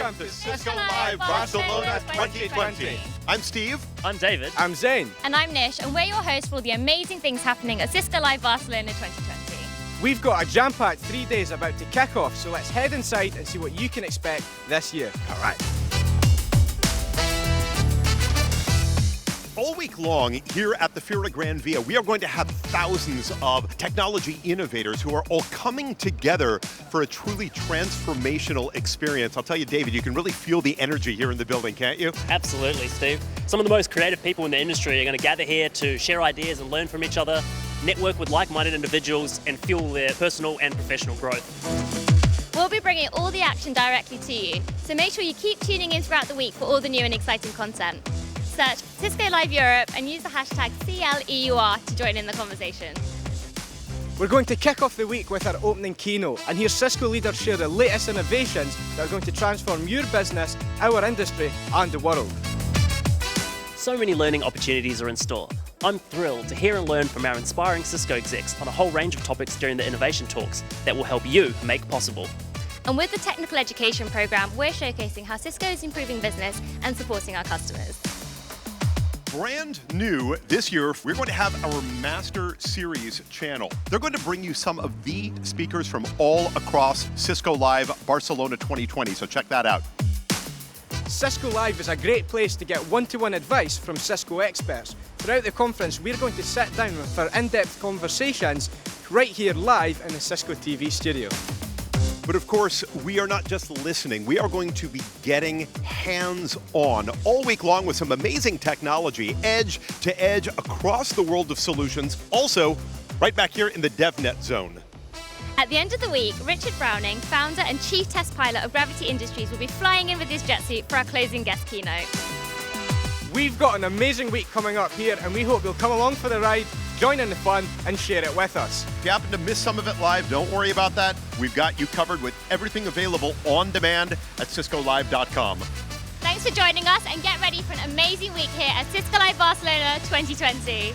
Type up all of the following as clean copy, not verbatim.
Welcome to Cisco Live Barcelona 2020. I'm Steve. I'm David. I'm Zane. And I'm Nish, and we're your hosts for all the amazing things happening at Cisco Live Barcelona 2020. We've got a jam-packed 3 days about to kick off, so let's head inside and see what you can expect this year. All right. All week long here at the Feira Gran Via, we are going to have thousands of technology innovators who are all coming together for a truly transformational experience. I'll tell you, David, you can really feel the energy here in the building, can't you? Absolutely, Steve. Some of the most creative people in the industry are going to gather here to share ideas and learn from each other, network with like-minded individuals, and fuel their personal and professional growth. We'll be bringing all the action directly to you, so make sure you keep tuning in throughout the week for all the new and exciting content. Search Cisco Live Europe and use the hashtag CLEUR to join in the conversation. We're going to kick off the week with our opening keynote and hear Cisco leaders share the latest innovations that are going to transform your business, our industry and the world. So many learning opportunities are in store. I'm thrilled to hear and learn from our inspiring Cisco execs on a whole range of topics during the innovation talks that will help you make possible. And with the technical education program, we're showcasing how Cisco is improving business and supporting our customers. Brand new this year, we're going to have our Master Series channel. They're going to bring you some of the speakers from all across Cisco Live Barcelona 2020, so check that out. Cisco Live is a great place to get one-to-one advice from Cisco experts. Throughout the conference, we're going to sit down with our in-depth conversations right here live in the Cisco TV studio. But of course, we are not just listening. We are going to be getting hands-on all week long with some amazing technology, edge to edge across the world of solutions. Also, right back here in the DevNet zone. At the end of the week, Richard Browning, founder and chief test pilot of Gravity Industries, will be flying in with his jet suit for our closing guest keynote. We've got an amazing week coming up here and we hope you'll come along for the ride, join in the fun and share it with us. If you happen to miss some of it live, don't worry about that. We've got you covered with everything available on demand at CiscoLive.com. Thanks for joining us and get ready for an amazing week here at Cisco Live Barcelona 2020.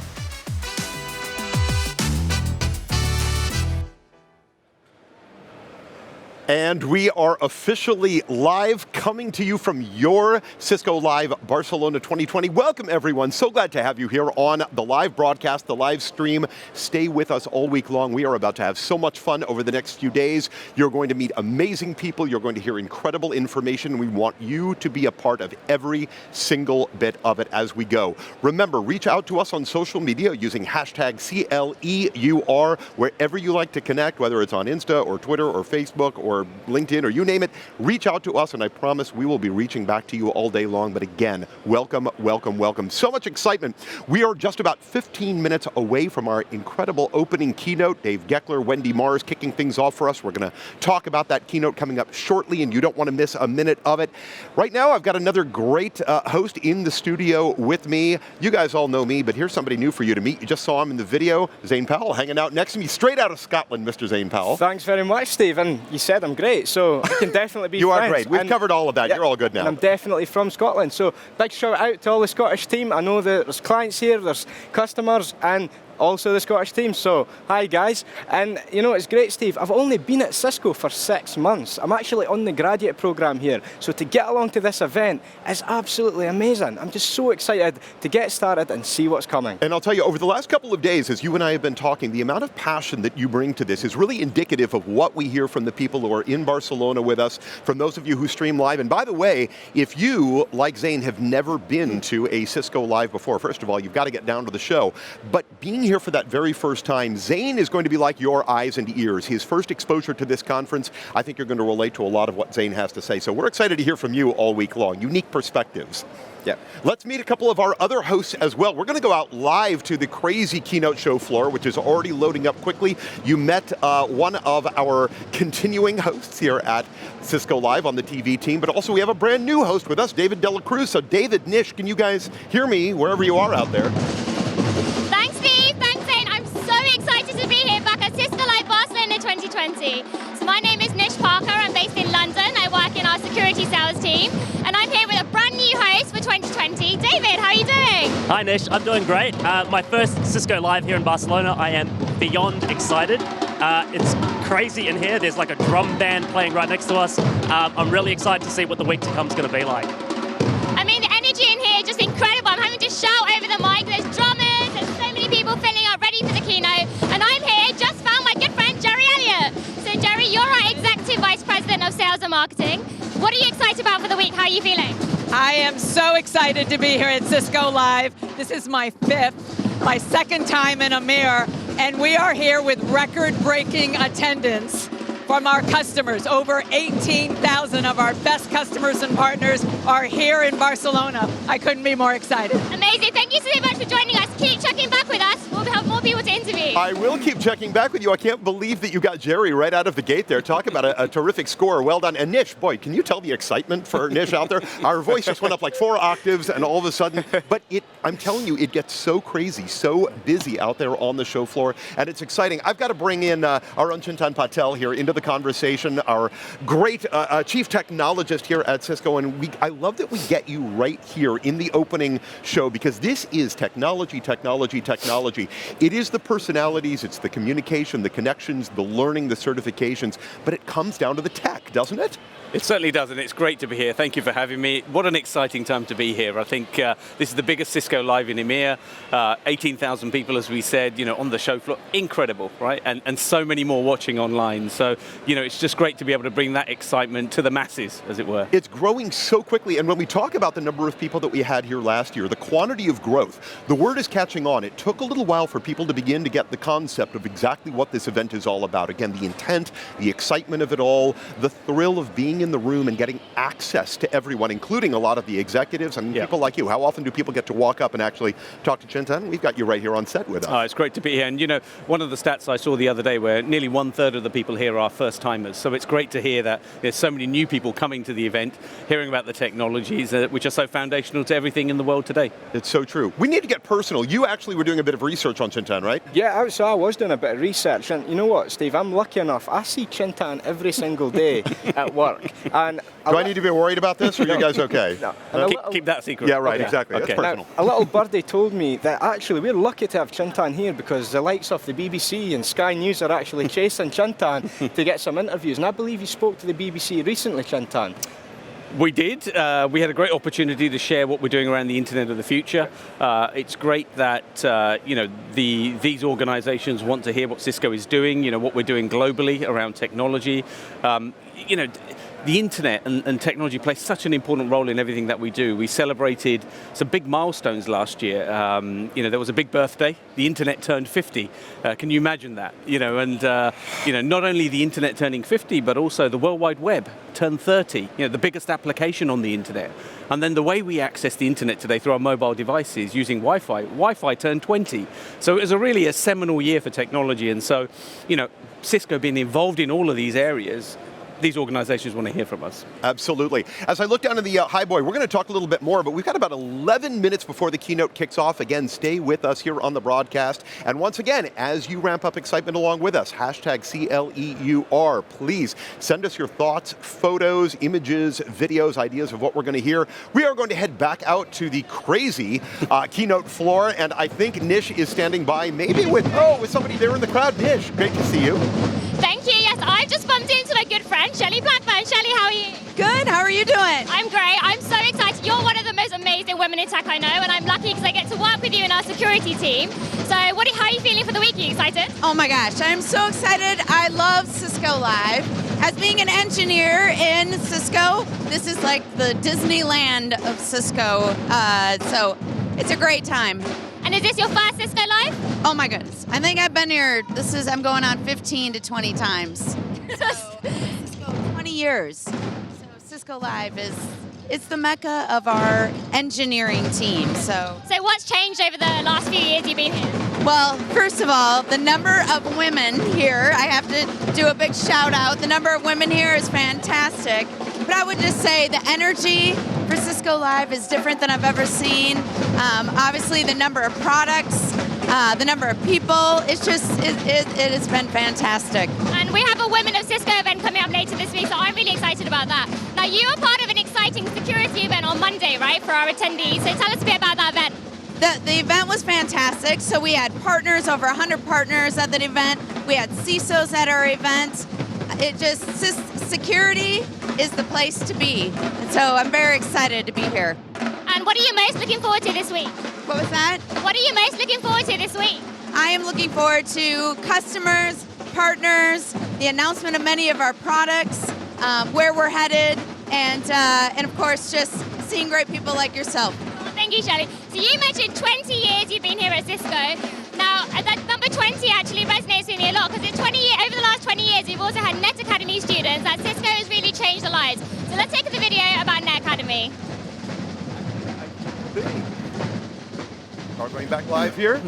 And we are officially live, coming to you from your Cisco Live Barcelona 2020. Welcome, everyone. So glad to have you here on the live broadcast, the live stream. Stay with us all week long. We are about to have so much fun over the next few days. You're going to meet amazing people. You're going to hear incredible information. We want you to be a part of every single bit of it as we go. Remember, reach out to us on social media using hashtag CLEUR, wherever you like to connect, whether it's on Insta or Twitter or Facebook or LinkedIn or you name it. Reach out to us and I promise we will be reaching back to you all day long. But again, welcome, welcome, welcome. So much excitement. We are just about 15 minutes away from our incredible opening keynote. Dave Geckler, Wendy Mars kicking things off for us. We're going to talk about that keynote coming up shortly and you don't want to miss a minute of it. Right now I've got another great host in the studio with me. You guys all know me, but here's somebody new for you to meet. You just saw him in the video. Zane Powell hanging out next to me, straight out of Scotland, Mr. Zane Powell. Thanks very much, Steve. And you said I'm great, so I can definitely be You friends. are great. We've covered all of that. Yep, You're all good now. And I'm definitely from Scotland, so big shout out to all the Scottish team. I know that there's clients here, there's customers, and also the Scottish team, so hi guys. And you know, it's great, Steve. I've only been at Cisco for 6 months. I'm actually on the graduate program here, so to get along to this event is absolutely amazing. I'm just so excited to get started and see what's coming. And I'll tell you, over the last couple of days, as you and I have been talking, the amount of passion that you bring to this is really indicative of what we hear from the people who are in Barcelona with us, from those of you who stream live. And by the way, if you, like Zane, have never been to a Cisco Live before, first of all, you've got to get down to the show. But being here for that very first time, Zane is going to be like your eyes and ears. His first exposure to this conference, I think you're going to relate to a lot of what Zane has to say. So we're excited to hear from you all week long. Unique perspectives. Yeah. Let's meet a couple of our other hosts as well. We're going to go out live to the crazy keynote show floor, which is already loading up quickly. You met one of our continuing hosts here at Cisco Live on the TV team, but also we have a brand new host with us, David Dela Cruz. So David, Nish, can you guys hear me wherever you are out there? Thanks, Steve. Thanks, Zane. I'm so excited to be here back at Cisco Live Barcelona 2020. So my name is Nish Parker. I'm based in London. I work in our security sales team, and I'm here with a brand new host for 2020. David, how are you doing? Hi Nish, I'm doing great. My first Cisco Live here in Barcelona. I am beyond excited. It's crazy in here. There's like a drum band playing right next to us. I'm really excited to see what the week to come is going to be like. I mean, the energy in here is just incredible. I'm having to shout over the mic. There's drummers, there's so many people filling up ready for the keynote. And I'm here, just found my good friend, Jerry Elliott. So Jerry, you're our Executive Vice President of Sales and Marketing. What are you excited about for the week? How are you feeling? I am so excited to be here at Cisco Live. This is my second time in EMEA, and we are here with record-breaking attendance from our customers. Over 18,000 of our best customers and partners are here in Barcelona. I couldn't be more excited. Amazing. Thank you so much for joining us. Keep checking back with us. We'll have more people to interview. I will keep checking back with you. I can't believe that you got Jerry right out of the gate there. Talk about a terrific score. Well done. And Nish, boy, can you tell the excitement for Nish out there? Our voice just went up like 4 octaves, and all of a sudden, but I'm telling you, it gets so crazy, so busy out there on the show floor, and it's exciting. I've got to bring in our own Chintan Patel here into the conversation, our great chief technologist here at Cisco, and I love that we get you right here in the opening show, because this is technology, technology, technology. It is the personalities, it's the communication, the connections, the learning, the certifications, but it comes down to the tech, doesn't it? It certainly does, and it's great to be here. Thank you for having me. What an exciting time to be here. I think this is the biggest Cisco Live in EMEA. 18,000 people, as we said, on the show floor. Incredible, right? And so many more watching online. So, it's just great to be able to bring that excitement to the masses, as it were. It's growing so quickly, and when we talk about the number of people that we had here last year, the quantity of growth, the word is catching on. It took a little while for people to begin to get the concept of exactly what this event is all about. Again, the intent, the excitement of it all, the thrill of being in the room and getting access to everyone, including a lot of the executives and people like you. How often do people get to walk up and actually talk to Chintan? We've got you right here on set with us. Oh, it's great to be here. And one of the stats I saw the other day where nearly 1/3 of the people here are first timers. So it's great to hear that there's so many new people coming to the event, hearing about the technologies which are so foundational to everything in the world today. It's so true. We need to get personal. You actually were doing a bit of research on Chintan, right? Yeah, so I was doing a bit of research, and you know what, Steve, I'm lucky enough, I see Chintan every single day at work. And do I need to be worried about this, or are you guys okay? No. Keep that secret. Yeah, right, okay. exactly. Okay. That's personal. Now, a little birdie told me that actually we're lucky to have Chintan here, because the likes of the BBC and Sky News are actually chasing Chintan to get some interviews. And I believe you spoke to the BBC recently, Chintan. We did. We had a great opportunity to share what we're doing around the Internet of the Future. It's great that these organizations want to hear what Cisco is doing, what we're doing globally around technology. The internet and technology play such an important role in everything that we do. We celebrated some big milestones last year. There was a big birthday. The internet turned 50. Can you imagine that? Not only the internet turning 50, but also the World Wide Web turned 30. The biggest application on the internet. And then the way we access the internet today through our mobile devices using Wi-Fi turned 20. So it was really a seminal year for technology. And so, Cisco being involved in all of these areas, these organizations want to hear from us. Absolutely. As I look down in the highboy, we're going to talk a little bit more, but we've got about 11 minutes before the keynote kicks off. Again, stay with us here on the broadcast. And once again, as you ramp up excitement along with us, hashtag CLEUR, please send us your thoughts, photos, images, videos, ideas of what we're going to hear. We are going to head back out to the crazy keynote floor, and I think Nish is standing by, maybe with somebody there in the crowd. Nish, great to see you. Thank you. Yes, I just bumped into my good friend, Shelley Blackburn. Shelley, how are you? Good, how are you doing? I'm great. I'm so excited. You're one of the most amazing women in tech I know, and I'm lucky because I get to work with you in our security team. So how are you feeling for the week? Are you excited? Oh my gosh, I'm so excited. I love Cisco Live. As being an engineer in Cisco, this is like the Disneyland of Cisco. So it's a great time. And is this your first Cisco Live? Oh my goodness. I think I've been here, I'm going on 15 to 20 times. Cisco, 20 years. So Cisco Live it's the mecca of our engineering team. So what's changed over the last few years you've been here? Well, first of all, the number of women here, I have to do a big shout out. The number of women here is fantastic. But I would just say the energy for Cisco Live is different than I've ever seen. Obviously, the number of products, the number of people, it has been fantastic. And we have a Women of Cisco event coming up later this week, so I'm really excited about that. Now, you are part of an exciting security event on Monday, right, for our attendees. So tell us a bit about that event. The event was fantastic. So we had partners, over 100 partners at the event. We had CISOs at our event. Security is the place to be. And so I'm very excited to be here. And what are you most looking forward to this week? What was that? What are you most looking forward to this week? I am looking forward to customers, partners, the announcement of many of our products, where we're headed, and of course just seeing great people like yourself. Well, thank you, Shelley. So you mentioned 20 years you've been here at Cisco. Now, that number 20 actually resonates with me a lot because over the last 20 years, we've also had Net Academy students that Cisco has really changed their lives. So let's take the video about Net Academy. Are we going back live here?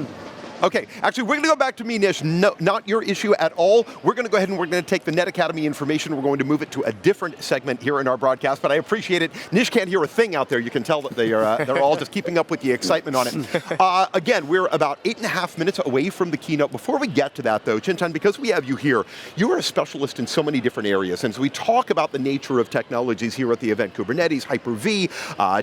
Okay, actually, we're going to go back to me, Nish. No, not your issue at all. We're going to go ahead and we're going to take the Net Academy information. We're going to move it to a different segment here in our broadcast, but I appreciate it. Nish can't hear a thing out there. You can tell that they're all just keeping up with the excitement on it. Again, we're about 8.5 minutes away from the keynote. Before we get to that, though, Chintan, because we have you here, you are a specialist in so many different areas, and as we talk about the nature of technologies here at the event, Kubernetes, Hyper-V,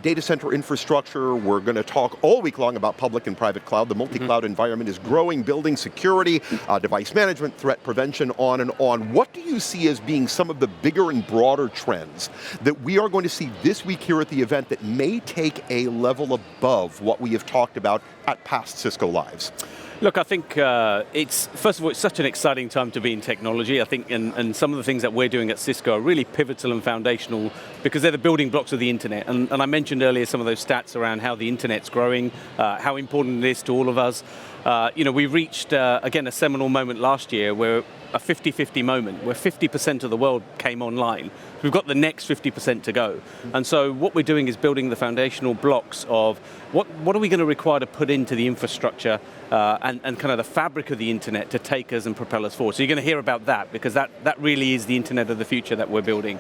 data center infrastructure, we're going to talk all week long about public and private cloud. The multi-cloud environment is growing, building security, device management, threat prevention, on and on. What do you see as being some of the bigger and broader trends that we are going to see this week here at the event that may take a level above what we have talked about at past Cisco Lives? Look, I think first of all, it's such an exciting time to be in technology. I think, and some of the things that we're doing at Cisco are really pivotal and foundational because they're the building blocks of the internet. And I mentioned earlier some of those stats around how the internet's growing, how important it is to all of us. We reached, again, a seminal moment last year where a 50-50 moment where 50% of the world came online. We've got the next 50% to go. And so what we're doing is building the foundational blocks of what are we going to require to put into the infrastructure and kind of the fabric of the internet to take us and propel us forward. So you're going to hear about that because that really is the internet of the future that we're building.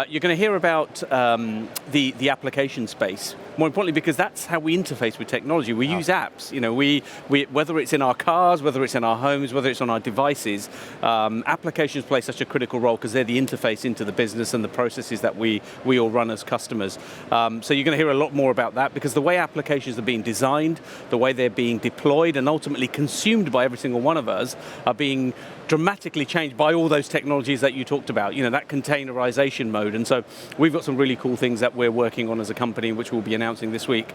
You're going to hear about the application space. More importantly, because that's how we interface with technology. We use apps. We whether it's in our cars, whether it's in our homes, whether it's on our devices, applications play such a critical role because they're the interface into the business and the processes that we all run as customers. So you're going to hear a lot more about that because the way applications are being designed, the way they're being deployed and ultimately consumed by every single one of us are being dramatically changed by all those technologies that you talked about, that containerization mode. And so we've got some really cool things that we're working on as a company, which we'll be announcing this week,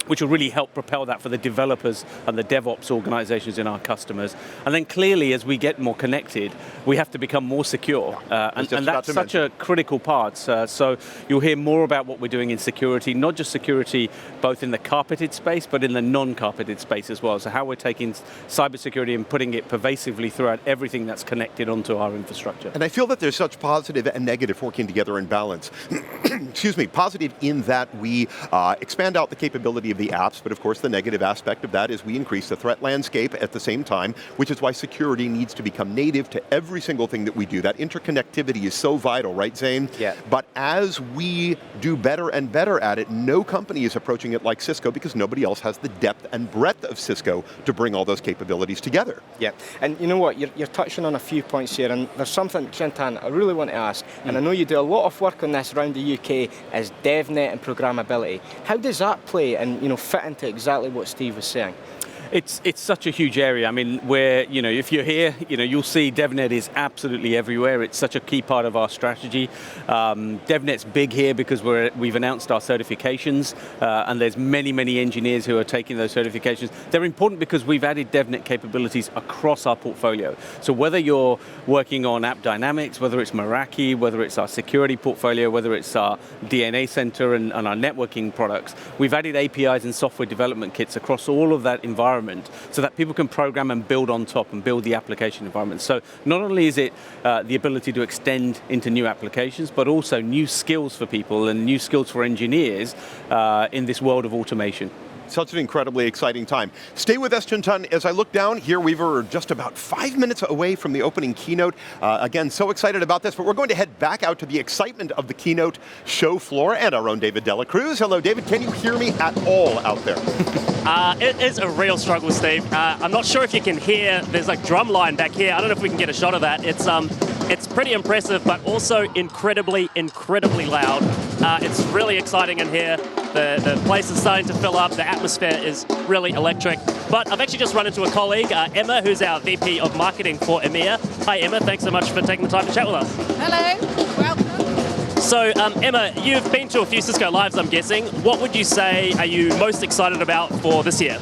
which will really help propel that for the developers and the DevOps organizations in our customers. And then clearly, as we get more connected, we have to become more secure. And that's such a critical part. So you'll hear more about what we're doing in security, not just security, both in the carpeted space, but in the non-carpeted space as well. So how we're taking cybersecurity and putting it pervasively throughout everything that's connected onto our infrastructure. And I feel that there's such positive and negative working together in balance. Excuse me, positive in that we expand out the capability of the apps, but of course the negative aspect of that is we increase the threat landscape at the same time, which is why security needs to become native to every single thing that we do. That interconnectivity is so vital, right, Zane? Yeah. But as we do better and better at it, no company is approaching it like Cisco because nobody else has the depth and breadth of Cisco to bring all those capabilities together. Yeah, and you know what, you're touching on a few points here, and there's something, Chintan, I really want to ask, and I know you do a lot of work on this around the UK, is DevNet and programmability. How does that play and fit into exactly what Steve was saying? It's such a huge area. I mean, where, if you're here, you'll see DevNet is absolutely everywhere. It's such a key part of our strategy. DevNet's big here because we've announced our certifications, and there's many engineers who are taking those certifications. They're important because we've added DevNet capabilities across our portfolio. So whether you're working on App Dynamics, whether it's Meraki, whether it's our security portfolio, whether it's our DNA Center and our networking products, we've added APIs and software development kits across all of that environment so that people can program and build on top and build the application environment. So not only is it the ability to extend into new applications, but also new skills for people and new skills for engineers in this world of automation. Such an incredibly exciting time. Stay with us, Chintan. As I look down here, we were just about 5 minutes away from the opening keynote. Again, so excited about this, but we're going to head back out to the excitement of the keynote show floor and our own David Dela Cruz. Hello, David. Can you hear me at all out there? It is a real struggle, Steve. I'm not sure if you can hear, there's like drum line back here. I don't know if we can get a shot of that. It's pretty impressive, but also incredibly loud. It's really exciting in here. The place is starting to fill up. The atmosphere is really electric. But I've actually just run into a colleague, Emma, who's our VP of Marketing for EMEA. Hi, Emma. Thanks so much for taking the time to chat with us. Hello. Welcome. So, Emma, you've been to a few Cisco Lives, I'm guessing. What would you say are you most excited about for this year?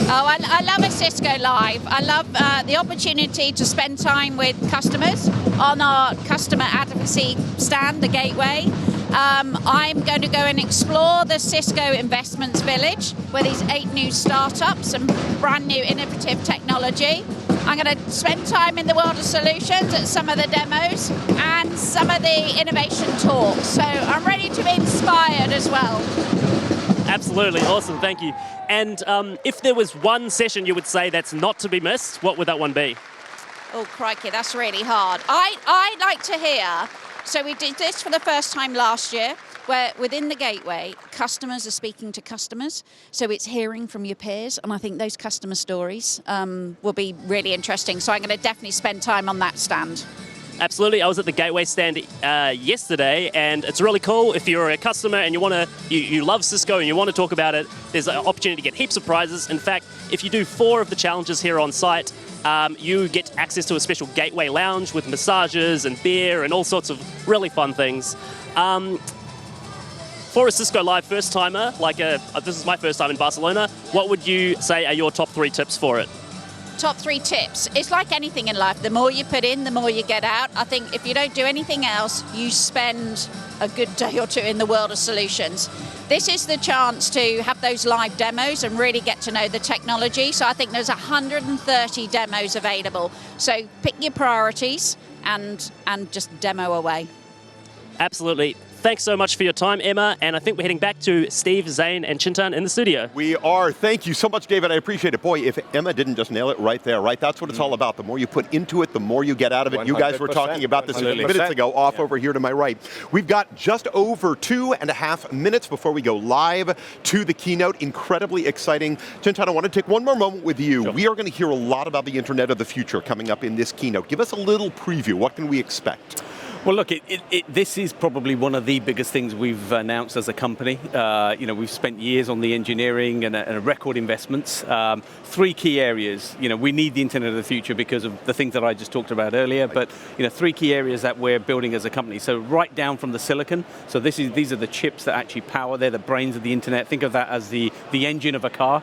Oh, I love a Cisco Live. I love the opportunity to spend time with customers on our customer advocacy stand, the Gateway. I'm going to go and explore the Cisco Investments Village, where these 8 new startups and brand new innovative technology. I'm going to spend time in the world of solutions at some of the demos and some of the innovation talks. So I'm ready to be inspired as well. Absolutely, awesome, thank you. And if there was one session you would say that's not to be missed, what would that one be? Oh, crikey, that's really hard. I like to hear, so we did this for the first time last year, where within the Gateway, customers are speaking to customers, so it's hearing from your peers, and I think those customer stories will be really interesting, so I'm going to definitely spend time on that stand. Absolutely, I was at the Gateway stand yesterday, and it's really cool. If you're a customer and you love Cisco and you want to talk about it, there's an opportunity to get heaps of prizes. In fact, if you do 4 of the challenges here on site, you get access to a special Gateway lounge with massages and beer and all sorts of really fun things. For a Cisco Live first timer, like this is my first time in Barcelona, what would you say are your top 3 tips for it? Top 3 tips. It's like anything in life. The more you put in, the more you get out. I think if you don't do anything else, you spend a good day or 2 in the world of solutions. This is the chance to have those live demos and really get to know the technology. So I think there's 130 demos available. So pick your priorities and just demo away. Absolutely. Thanks so much for your time, Emma, and I think we're heading back to Steve, Zane, and Chintan in the studio. We are. Thank you so much, David. I appreciate it. Boy, if Emma didn't just nail it right there, right? That's what it's all about. The more you put into it, the more you get out of it. You guys were talking about this a few minutes ago, off over here to my right. We've got just over 2.5 minutes before we go live to the keynote. Incredibly exciting. Chintan, I want to take one more moment with you. Sure. We are going to hear a lot about the Internet of the Future coming up in this keynote. Give us a little preview. What can we expect? Well, look, this is probably one of the biggest things we've announced as a company. We've spent years on the engineering and record investments. 3 key areas. We need the Internet of the Future because of the things that I just talked about earlier. But 3 key areas that we're building as a company. So right down from the silicon. So these are the chips that actually power. They're the brains of the internet. Think of that as the engine of a car.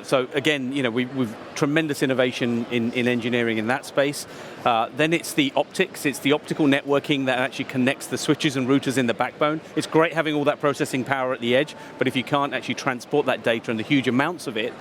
So again, we've tremendous innovation in engineering in that space. Then it's the optics. It's the optical networking that actually connects the switches and routers in the backbone. It's great having all that processing power at the edge, but if you can't actually transport that data and the huge amounts of it,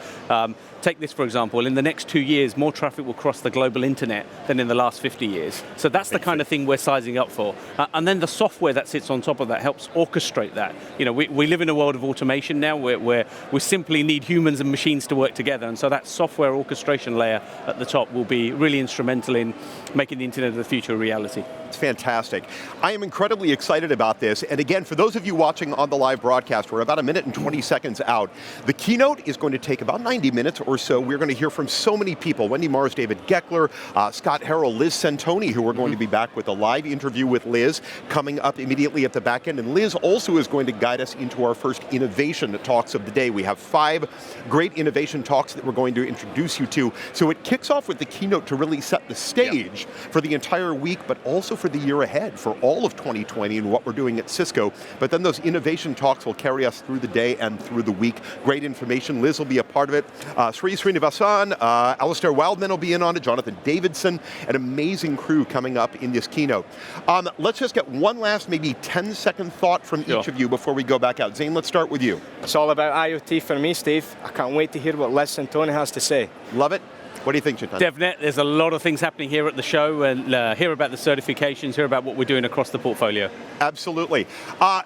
take this for example, in the next 2 years, more traffic will cross the global internet than in the last 50 years. So that's the kind of thing we're sizing up for. And then the software that sits on top of that helps orchestrate that. We live in a world of automation now where we simply need humans and machines to work together, and so that software orchestration layer at the top will be really instrumental in making the Internet of the Future a reality. It's fantastic. I am incredibly excited about this. And again, for those of you watching on the live broadcast, we're about 1 minute and 20 seconds out. The keynote is going to take about 90 minutes or so. We're going to hear from so many people. Wendy Mars, David Geckler, Scott Harrell, Liz Centoni, who are going to be back with a live interview with Liz coming up immediately at the back end. And Liz also is going to guide us into our first innovation talks of the day. We have 5 great innovation talks that we're going to introduce you to. So it kicks off with the keynote to really set the stage for the entire week, but also for the year ahead, for all of 2020 and what we're doing at Cisco. But then those innovation talks will carry us through the day and through the week. Great information. Liz will be a part of it. Sri Srinivasan, Alistair Wildman will be in on it, Jonathan Davidson, an amazing crew coming up in this keynote. Let's just get one last maybe 10-second thought from each of you before we go back out. Zane, let's start with you. It's all about IoT for me, Steve. I can't wait to hear what Liz Centoni has to say. Love it. What do you think, Chintan? DevNet, there's a lot of things happening here at the show, and hear about the certifications, hear about what we're doing across the portfolio. Absolutely. I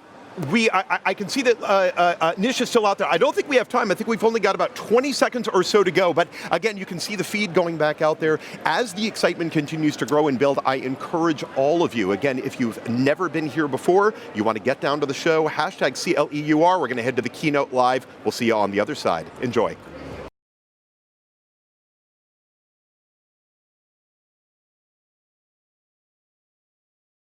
can see that Nish is still out there. I don't think we have time. I think we've only got about 20 seconds or so to go. But again, you can see the feed going back out there. As the excitement continues to grow and build, I encourage all of you, again, if you've never been here before, you want to get down to the show, #CLEUR. We're going to head to the keynote live. We'll see you on the other side. Enjoy.